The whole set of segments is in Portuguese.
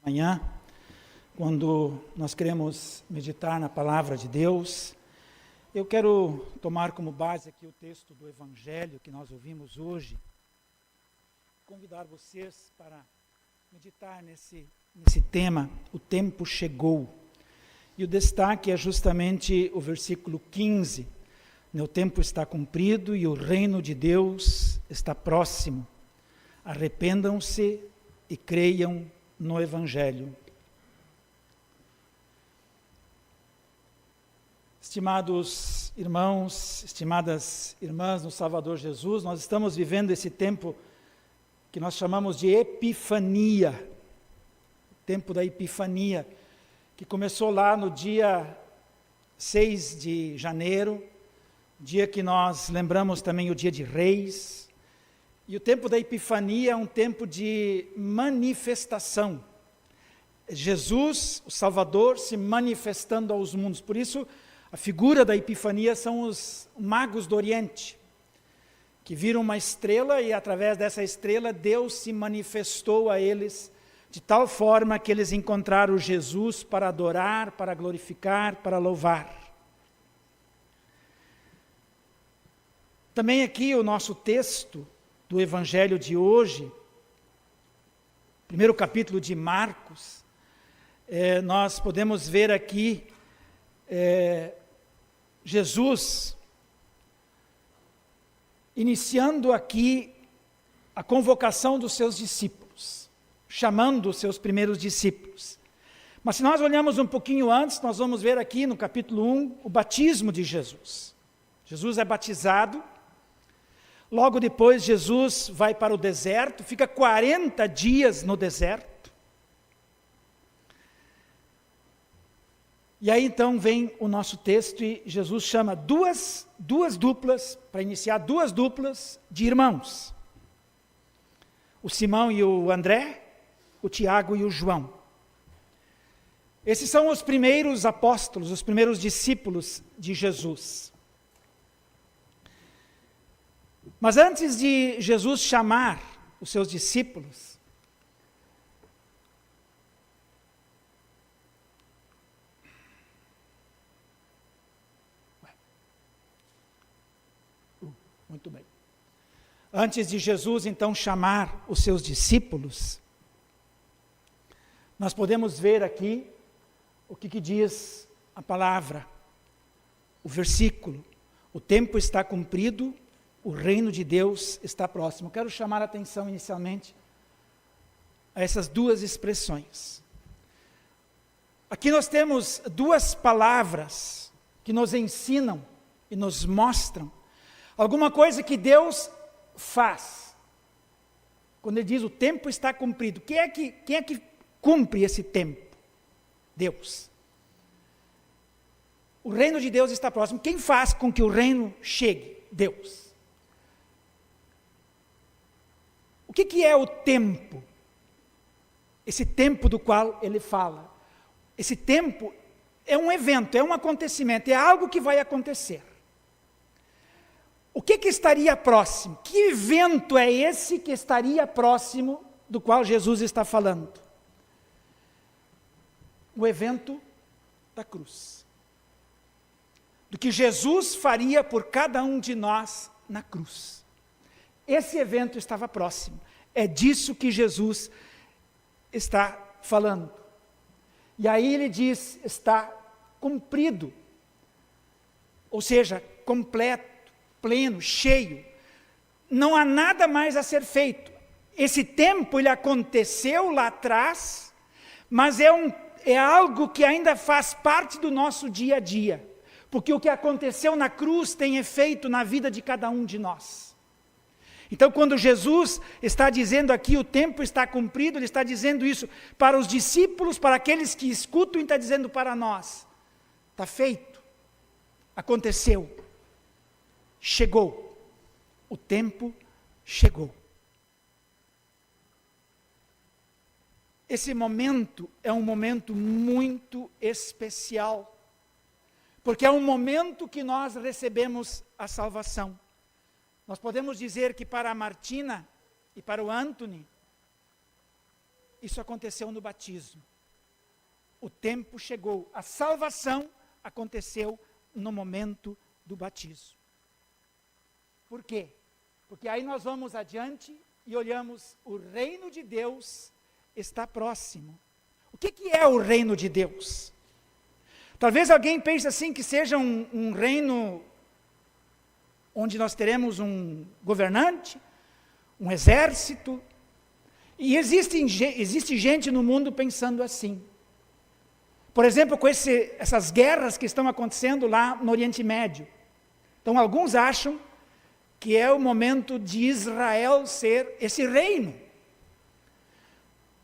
Amanhã, quando nós queremos meditar na palavra de Deus, eu quero tomar como base aqui o texto do Evangelho que nós ouvimos hoje, convidar vocês para meditar nesse tema, o tempo chegou. E o destaque é justamente o versículo 15, o tempo está cumprido e o reino de Deus está próximo. Arrependam-se e creiam no Evangelho. Estimados irmãos, estimadas irmãs no Salvador Jesus, nós estamos vivendo esse tempo que nós chamamos de Epifania, o tempo da Epifania, que começou lá no dia 6 de janeiro, dia que nós lembramos também o dia de Reis. E o tempo da Epifania é um tempo de manifestação. Jesus, o Salvador, se manifestando aos mundos. Por isso, a figura da Epifania são os magos do Oriente, que viram uma estrela e através dessa estrela Deus se manifestou a eles de tal forma que eles encontraram Jesus para adorar, para glorificar, para louvar. Também aqui o nosso texto do Evangelho de hoje, primeiro capítulo de Marcos, nós podemos ver aqui Jesus iniciando aqui a convocação dos seus discípulos, chamando os seus primeiros discípulos. Mas se nós olharmos um pouquinho antes, nós vamos ver aqui no capítulo 1, o batismo de Jesus. Jesus é batizado. Logo depois, Jesus vai para o deserto, fica 40 dias no deserto. E aí então vem o nosso texto e Jesus chama duas duplas, para iniciar duas duplas de irmãos. O Simão e o André, o Tiago e o João. Esses são os primeiros apóstolos, os primeiros discípulos de Jesus. Mas antes de Jesus chamar os seus discípulos, muito bem. Antes de Jesus então chamar os seus discípulos, nós podemos ver aqui o que diz a palavra, o versículo. O tempo está cumprido, o reino de Deus está próximo. Quero chamar a atenção inicialmente a essas duas expressões. Aqui nós temos duas palavras que nos ensinam e nos mostram alguma coisa que Deus faz. Quando ele diz o tempo está cumprido, quem é que cumpre esse tempo? Deus. O reino de Deus está próximo. Quem faz com que o reino chegue? Deus. O que é o tempo? Esse tempo do qual ele fala. Esse tempo é um evento, é um acontecimento, é algo que vai acontecer. O que estaria próximo? Que evento é esse que estaria próximo do qual Jesus está falando? O evento da cruz. Do que Jesus faria por cada um de nós na cruz. Esse evento estava próximo. É disso que Jesus está falando. E aí ele diz, está cumprido. Ou seja, completo, pleno, cheio. Não há nada mais a ser feito. Esse tempo ele aconteceu lá atrás, mas é algo que ainda faz parte do nosso dia a dia. Porque o que aconteceu na cruz tem efeito na vida de cada um de nós. Então, quando Jesus está dizendo aqui, o tempo está cumprido, ele está dizendo isso para os discípulos, para aqueles que escutam, e está dizendo para nós. Está feito. Aconteceu. Chegou. O tempo chegou. Esse momento é um momento muito especial. Porque é um momento que nós recebemos a salvação. Nós podemos dizer que para a Martina e para o Anthony, isso aconteceu no batismo. O tempo chegou, a salvação aconteceu no momento do batismo. Por quê? Porque aí nós vamos adiante e olhamos, o reino de Deus está próximo. O que é o reino de Deus? Talvez alguém pense assim, que seja um reino onde nós teremos um governante, um exército. E existe gente no mundo pensando assim. Por exemplo, com essas guerras que estão acontecendo lá no Oriente Médio. Então, alguns acham que é o momento de Israel ser esse reino.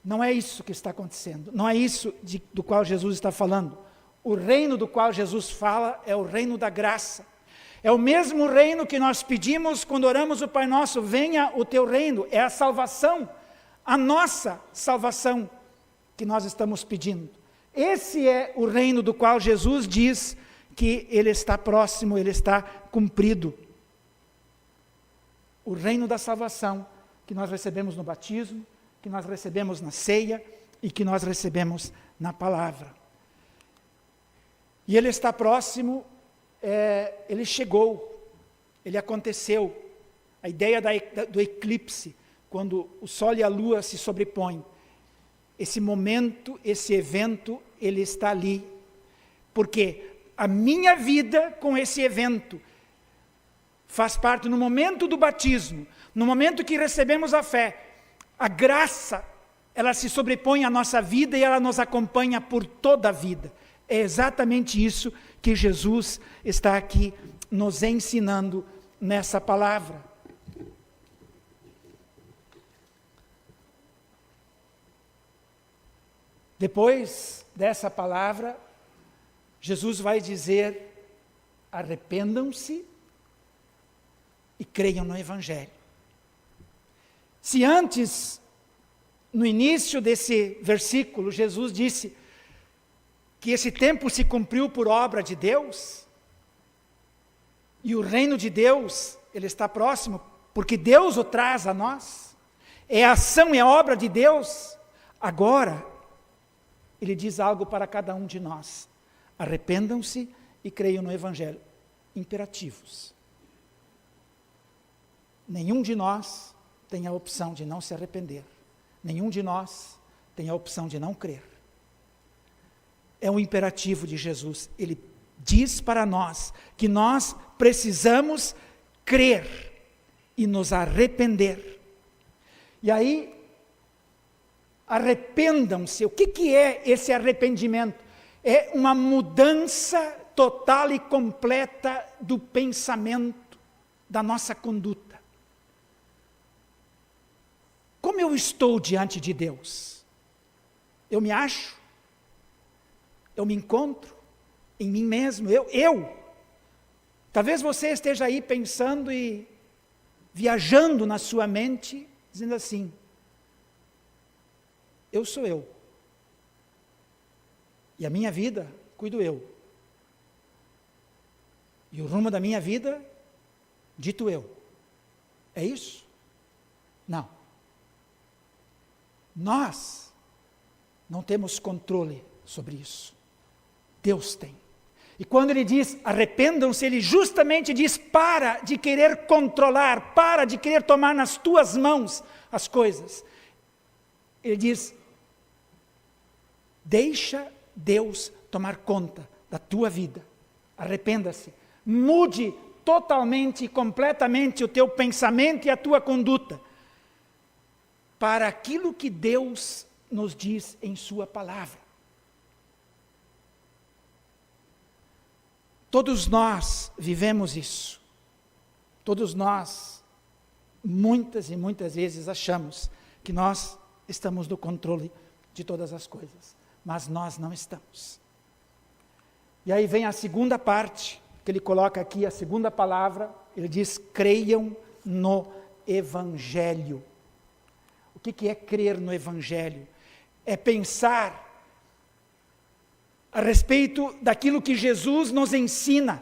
Não é isso que está acontecendo. Não é isso do qual Jesus está falando. O reino do qual Jesus fala é o reino da graça. É o mesmo reino que nós pedimos quando oramos o Pai Nosso, venha o teu reino. É a salvação, a nossa salvação que nós estamos pedindo. Esse é o reino do qual Jesus diz que ele está próximo, ele está cumprido. O reino da salvação que nós recebemos no batismo, que nós recebemos na ceia e que nós recebemos na palavra. E ele está próximo, ele chegou, ele aconteceu. A ideia do eclipse, quando o sol e a lua se sobrepõem. Esse momento, esse evento, ele está ali. Porque a minha vida com esse evento faz parte no momento do batismo, no momento que recebemos a fé. A graça, ela se sobrepõe à nossa vida e ela nos acompanha por toda a vida. É exatamente isso que Jesus está aqui nos ensinando nessa palavra. Depois dessa palavra, Jesus vai dizer: arrependam-se e creiam no Evangelho. Se antes, no início desse versículo, Jesus disse que esse tempo se cumpriu por obra de Deus, e o reino de Deus, ele está próximo, porque Deus o traz a nós, é a ação, é a obra de Deus. Agora, ele diz algo para cada um de nós: arrependam-se e creiam no Evangelho. Imperativos. Nenhum de nós tem a opção de não se arrepender. Nenhum de nós tem a opção de não crer. É um imperativo de Jesus. Ele diz para nós que nós precisamos crer e nos arrepender. E aí, arrependam-se. O que é esse arrependimento? É uma mudança total e completa do pensamento, da nossa conduta. Como eu estou diante de Deus? Eu me acho? Eu me encontro em mim mesmo? Eu? Talvez você esteja aí pensando e viajando na sua mente, dizendo assim: eu sou eu. E a minha vida, cuido eu. E o rumo da minha vida, dito eu. É isso? Não. Nós não temos controle sobre isso. Deus tem. E quando ele diz arrependam-se, ele justamente diz: para de querer controlar, para de querer tomar nas tuas mãos as coisas. Ele diz: deixa Deus tomar conta da tua vida. Arrependa-se. Mude totalmente e completamente o teu pensamento e a tua conduta para aquilo que Deus nos diz em sua palavra. Todos nós vivemos isso. Todos nós, muitas e muitas vezes, achamos que nós estamos no controle de todas as coisas. Mas nós não estamos. E aí vem a segunda parte, que ele coloca aqui, a segunda palavra, ele diz: creiam no Evangelho. O que é crer no Evangelho? É pensar a respeito daquilo que Jesus nos ensina.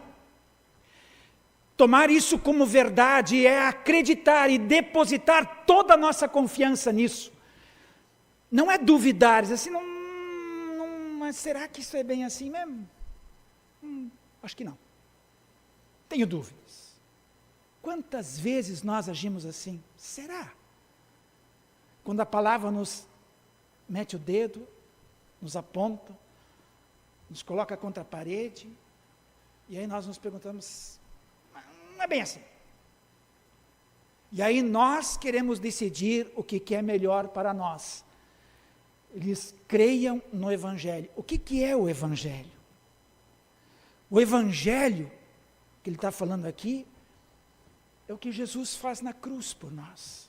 Tomar isso como verdade é acreditar e depositar toda a nossa confiança nisso. Não é duvidar, dizer assim, mas será que isso é bem assim mesmo? Acho que não. Tenho dúvidas. Quantas vezes nós agimos assim? Será? Quando a palavra nos mete o dedo, nos aponta, nos coloca contra a parede, e aí nós nos perguntamos, não é bem assim. E aí nós queremos decidir o que é melhor para nós. Eles creiam no Evangelho. O que é o Evangelho? O Evangelho, que ele está falando aqui, é o que Jesus faz na cruz por nós.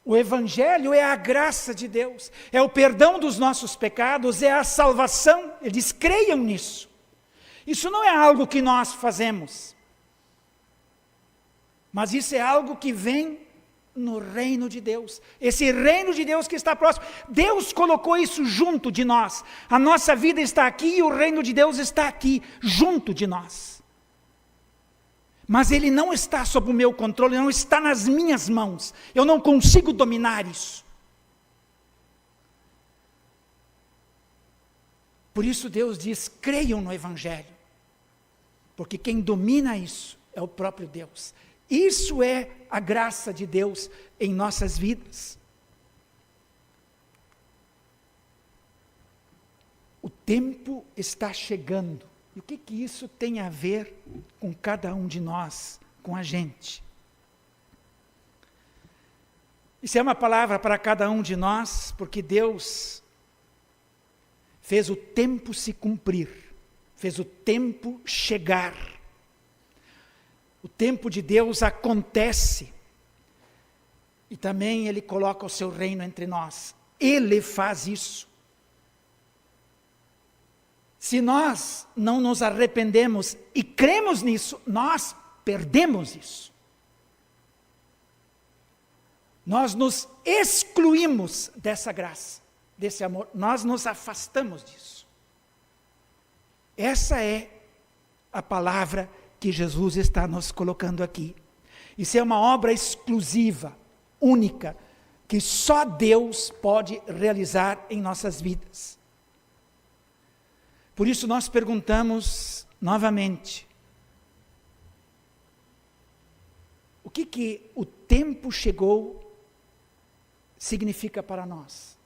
O Evangelho é a graça de Deus, é o perdão dos nossos pecados, é a salvação. Eles creiam nisso. Isso não é algo que nós fazemos, mas isso é algo que vem no reino de Deus. Esse reino de Deus que está próximo. Deus colocou isso junto de nós. A nossa vida está aqui e o reino de Deus está aqui, junto de nós. Mas ele não está sob o meu controle, não está nas minhas mãos. Eu não consigo dominar isso. Por isso Deus diz, creiam no Evangelho. Porque quem domina isso é o próprio Deus. Isso é a graça de Deus em nossas vidas. O tempo está chegando. E o que isso tem a ver com cada um de nós, com a gente? Isso é uma palavra para cada um de nós, porque Deus fez o tempo se cumprir, fez o tempo chegar. O tempo de Deus acontece, e também Ele coloca o seu reino entre nós. Ele faz isso. Se nós não nos arrependemos e cremos nisso, nós perdemos isso. Nós nos excluímos dessa graça, desse amor, nós nos afastamos disso. Essa é a palavra que Jesus está nos colocando aqui. Isso é uma obra exclusiva, única, que só Deus pode realizar em nossas vidas. Por isso nós perguntamos novamente, o que o tempo chegou significa para nós?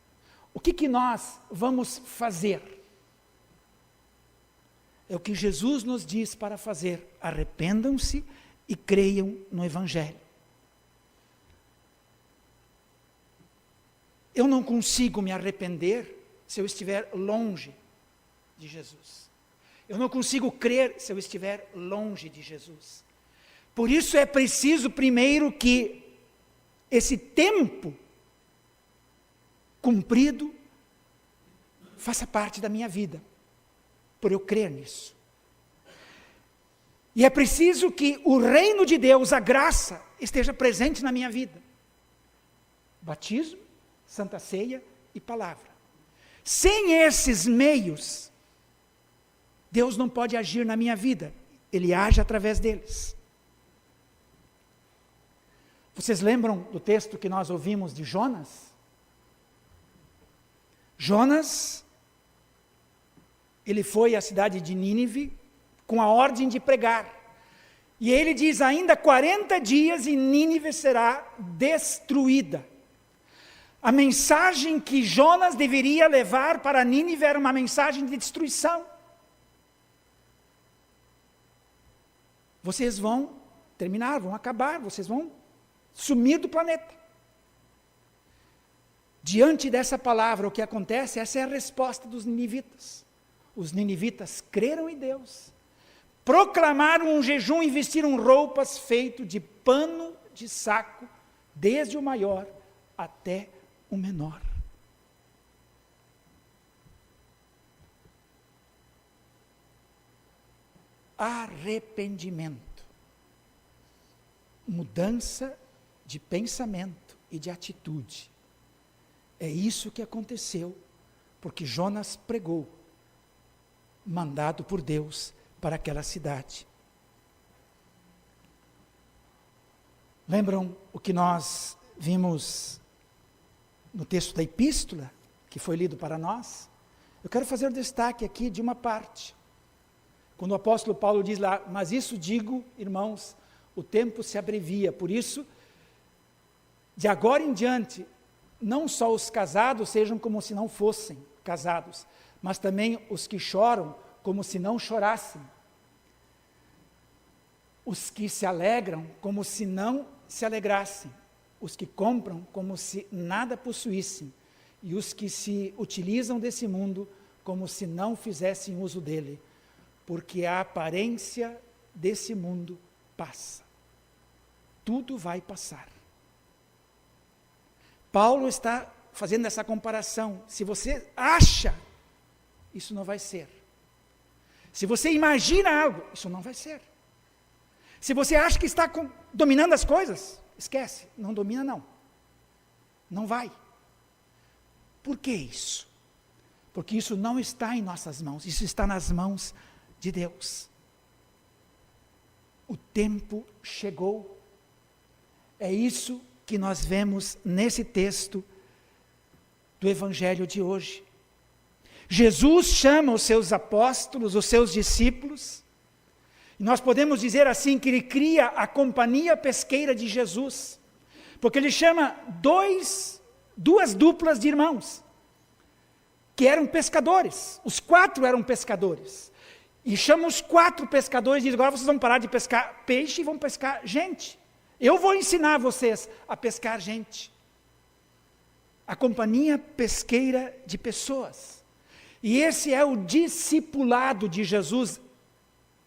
O que nós vamos fazer? É o que Jesus nos diz para fazer. Arrependam-se e creiam no Evangelho. Eu não consigo me arrepender se eu estiver longe de Jesus. Eu não consigo crer se eu estiver longe de Jesus. Por isso é preciso primeiro que esse tempo cumprido faça parte da minha vida, por eu crer nisso. E é preciso que o reino de Deus, a graça, esteja presente na minha vida. Batismo, Santa Ceia e palavra. Sem esses meios, Deus não pode agir na minha vida. Ele age através deles. Vocês lembram do texto que nós ouvimos de Jonas? Jonas, ele foi à cidade de Nínive com a ordem de pregar. E ele diz, ainda 40 dias e Nínive será destruída. A mensagem que Jonas deveria levar para Nínive era uma mensagem de destruição. Vocês vão terminar, vão acabar, vocês vão sumir do planeta. Diante dessa palavra, o que acontece? Essa é a resposta dos ninivitas. Os ninivitas creram em Deus, proclamaram um jejum e vestiram roupas feitas de pano de saco, desde o maior até o menor. Arrependimento, mudança de pensamento e de atitude. É isso que aconteceu, porque Jonas pregou, mandado por Deus para aquela cidade. Lembram o que nós vimos no texto da epístola? que foi lido para nós, eu quero fazer o destaque aqui de uma parte. Quando o apóstolo Paulo diz lá, mas isso digo, irmãos, o tempo se abrevia, por isso, de agora em diante, não só os casados sejam como se não fossem casados, mas também os que choram como se não chorassem. Os que se alegram como se não se alegrassem. Os que compram como se nada possuíssem. E os que se utilizam desse mundo como se não fizessem uso dele. Porque a aparência desse mundo passa. Tudo vai passar. Paulo está fazendo essa comparação. Se você acha, isso não vai ser. Se você imagina algo, isso não vai ser. Se você acha que está dominando as coisas, esquece, não domina não. Não vai. Por que isso? Porque isso não está em nossas mãos, isso está nas mãos de Deus. O tempo chegou. É isso que nós vemos nesse texto do Evangelho de hoje. Jesus chama os seus apóstolos, os seus discípulos, e nós podemos dizer assim que ele cria a companhia pesqueira de Jesus, porque ele chama duas duplas de irmãos, que eram pescadores, os 4 eram pescadores, e chama os 4 pescadores e diz, agora vocês vão parar de pescar peixe e vão pescar gente, eu vou ensinar vocês a pescar gente, a companhia pesqueira de pessoas. E esse é o discipulado de Jesus,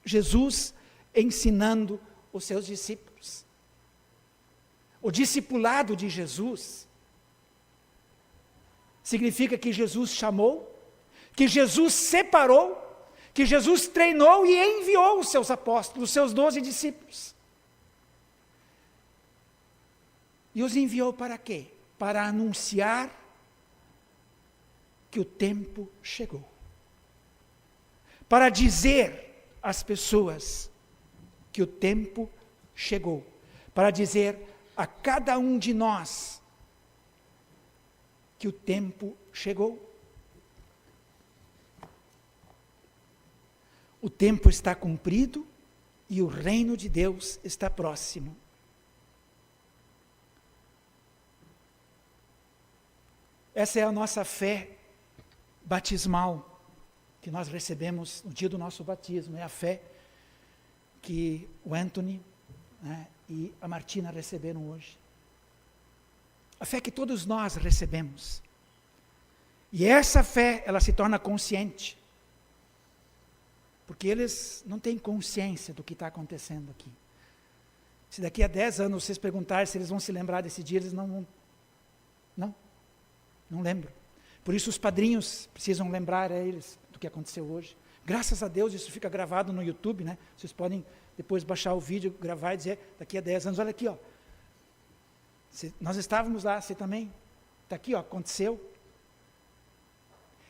Jesus ensinando os seus discípulos. O discipulado de Jesus significa que Jesus chamou, que Jesus separou, que Jesus treinou e enviou os seus apóstolos, os seus 12 discípulos. E os enviou para quê? Para anunciar que o tempo chegou. Para dizer às pessoas que o tempo chegou. Para dizer a cada um de nós que o tempo chegou. O tempo está cumprido e o reino de Deus está próximo. Essa é a nossa fé batismal que nós recebemos no dia do nosso batismo. É a fé que o Anthony, e a Martina receberam hoje. A fé que todos nós recebemos. E essa fé, ela se torna consciente. Porque eles não têm consciência do que está acontecendo aqui. Se daqui a 10 anos vocês perguntarem se eles vão se lembrar desse dia, eles não vão. Não lembram. Por isso os padrinhos precisam lembrar a eles do que aconteceu hoje. Graças a Deus isso fica gravado no YouTube, né? Vocês podem depois baixar o vídeo, gravar e dizer, daqui a 10 anos, olha aqui, ó. Nós estávamos lá, você também. Está aqui, ó, aconteceu.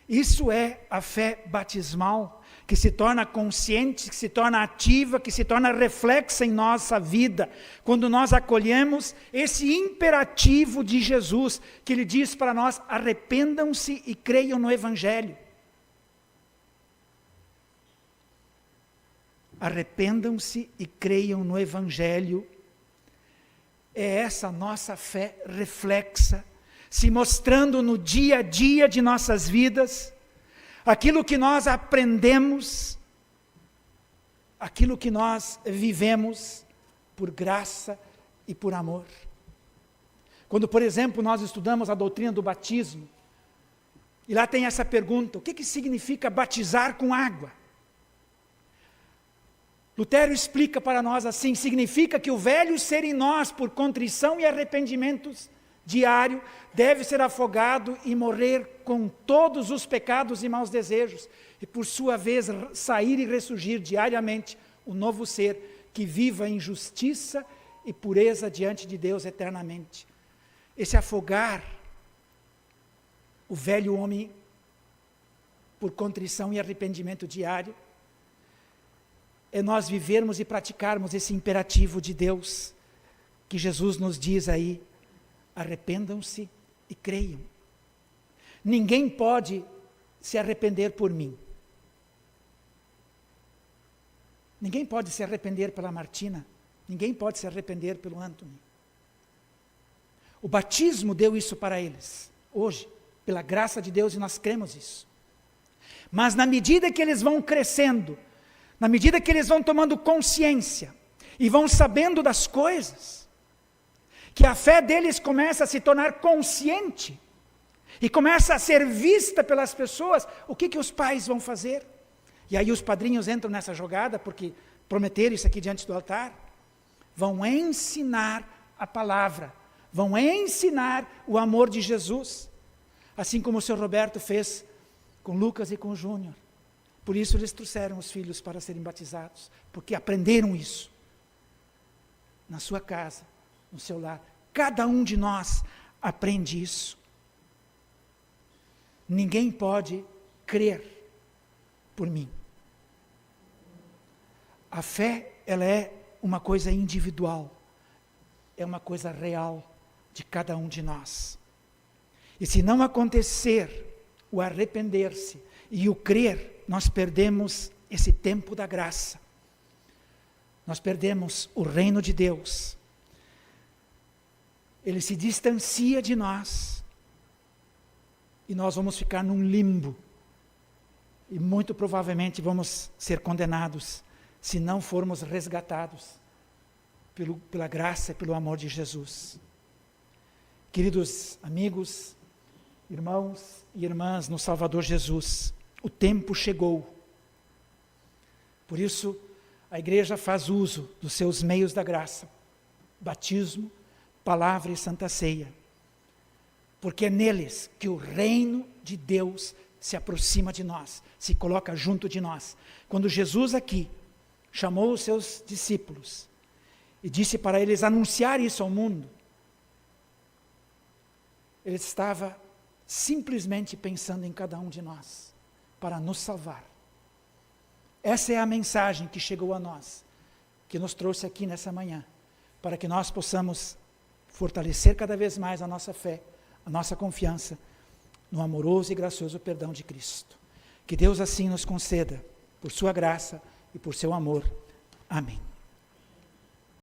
Isso é a fé batismal, que se torna consciente, que se torna ativa, que se torna reflexa em nossa vida, quando nós acolhemos esse imperativo de Jesus, que ele diz para nós, arrependam-se e creiam no Evangelho. Arrependam-se e creiam no Evangelho. É essa nossa fé reflexa, se mostrando no dia a dia de nossas vidas, aquilo que nós aprendemos, aquilo que nós vivemos por graça e por amor. Quando, por exemplo, nós estudamos a doutrina do batismo, e lá tem essa pergunta, o que significa batizar com água? Lutero explica para nós assim, significa que o velho ser em nós, por contrição e arrependimentos diário, deve ser afogado e morrer com todos os pecados e maus desejos, e por sua vez sair e ressurgir diariamente o novo ser que viva em justiça e pureza diante de Deus eternamente. Esse afogar o velho homem por contrição e arrependimento diário, é nós vivermos e praticarmos esse imperativo de Deus, que Jesus nos diz aí, arrependam-se e creiam. Ninguém pode se arrepender por mim. Ninguém pode se arrepender pela Martina. Ninguém pode se arrepender pelo Anthony. O batismo deu isso para eles, hoje, pela graça de Deus, e nós cremos isso. Mas na medida que eles vão crescendo, na medida que eles vão tomando consciência, e vão sabendo das coisas, que a fé deles começa a se tornar consciente, e começa a ser vista pelas pessoas, o que os pais vão fazer? E aí os padrinhos entram nessa jogada, porque prometeram isso aqui diante do altar. Vão ensinar a palavra, vão ensinar o amor de Jesus, assim como o Sr. Roberto fez com Lucas e com o Júnior. Por isso eles trouxeram os filhos para serem batizados, porque aprenderam isso na sua casa, no seu lar. Cada um de nós aprende isso. Ninguém pode crer por mim. A fé, ela é uma coisa individual, é uma coisa real de cada um de nós. E se não acontecer o arrepender-se e o crer, nós perdemos esse tempo da graça. Nós perdemos o reino de Deus. Ele se distancia de nós. E nós vamos ficar num limbo. E muito provavelmente vamos ser condenados, se não formos resgatados pela graça e pelo amor de Jesus. Queridos amigos, irmãos e irmãs no Salvador Jesus, o tempo chegou. Por isso, a igreja faz uso dos seus meios da graça, batismo, palavra e santa ceia, porque é neles que o reino de Deus se aproxima de nós, se coloca junto de nós. Quando Jesus aqui chamou os seus discípulos e disse para eles anunciar isso ao mundo, ele estava simplesmente pensando em cada um de nós, para nos salvar. Essa é a mensagem que chegou a nós, que nos trouxe aqui nessa manhã, para que nós possamos fortalecer cada vez mais a nossa fé, a nossa confiança no amoroso e gracioso perdão de Cristo. Que Deus assim nos conceda, por sua graça e por seu amor. Amém.